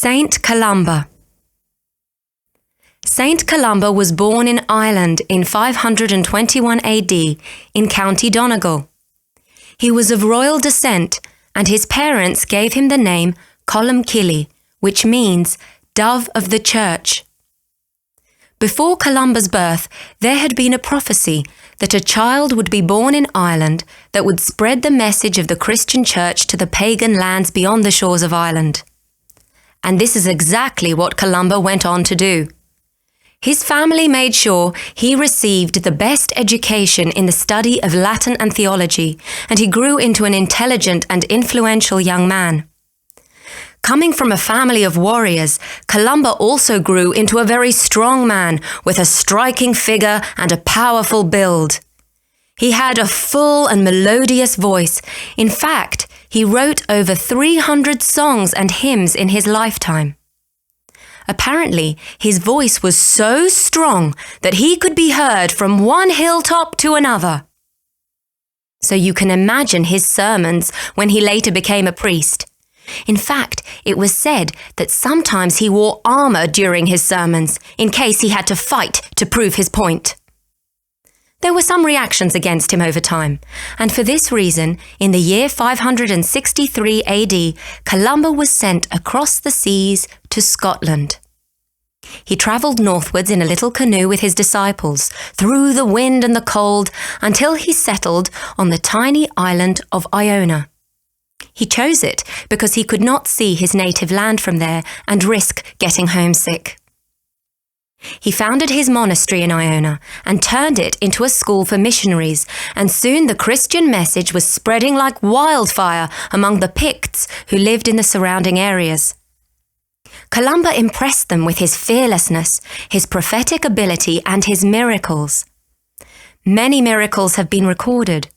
St Columba. St Columba was born in Ireland in 521 AD in County Donegal. He was of royal descent, and his parents gave him the name Columcille, which means Dove of the Church. Before Columba's birth, there had been a prophecy that a child would be born in Ireland that would spread the message of the Christian Church to the pagan lands beyond the shores of Ireland. And this is exactly what Columba went on to do. His family made sure he received the best education in the study of Latin and theology, and he grew into an intelligent and influential young man. Coming from a family of warriors, Columba also grew into a very strong man with a striking figure and a powerful build. He had a full and melodious voice. In fact, he wrote over 300 songs and hymns in his lifetime. Apparently, his voice was so strong that he could be heard from one hilltop to another. So you can imagine his sermons when he later became a priest. In fact, it was said that sometimes he wore armor during his sermons, in case he had to fight to prove his point. There were some reactions against him over time, and for this reason, in the year 563 AD, Columba was sent across the seas to Scotland. He travelled northwards in a little canoe with his disciples, through the wind and the cold, until he settled on the tiny island of Iona. He chose it because he could not see his native land from there and risk getting homesick. He founded his monastery in Iona and turned it into a school for missionaries, and soon the Christian message was spreading like wildfire among the Picts who lived in the surrounding areas. Columba impressed them with his fearlessness, his prophetic ability, and his miracles. Many miracles have been recorded.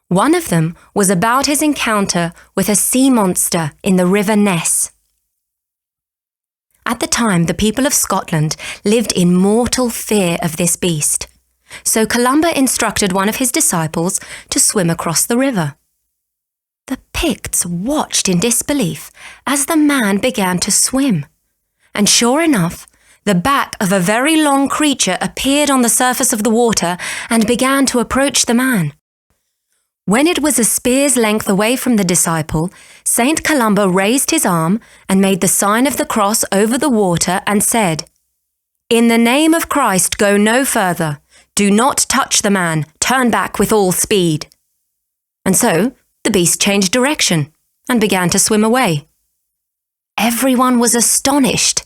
One of them was about his encounter with a sea monster in the River Ness. At the time, the people of Scotland lived in mortal fear of this beast, so Columba instructed one of his disciples to swim across the river. The Picts watched in disbelief as the man began to swim, and sure enough, the back of a very long creature appeared on the surface of the water and began to approach the man. When it was a spear's length away from the disciple, St. Columba raised his arm and made the sign of the cross over the water and said, "In the name of Christ, go no further. Do not touch the man. Turn back with all speed." And so the beast changed direction and began to swim away. Everyone was astonished.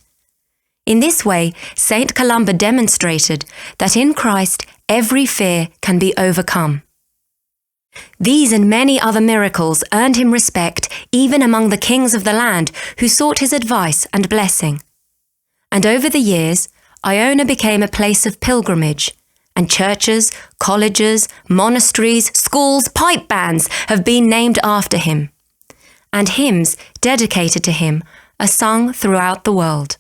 In this way, St. Columba demonstrated that in Christ every fear can be overcome. These and many other miracles earned him respect even among the kings of the land who sought his advice and blessing. And over the years, Iona became a place of pilgrimage, and churches, colleges, monasteries, schools, pipe bands have been named after him. And hymns dedicated to him are sung throughout the world.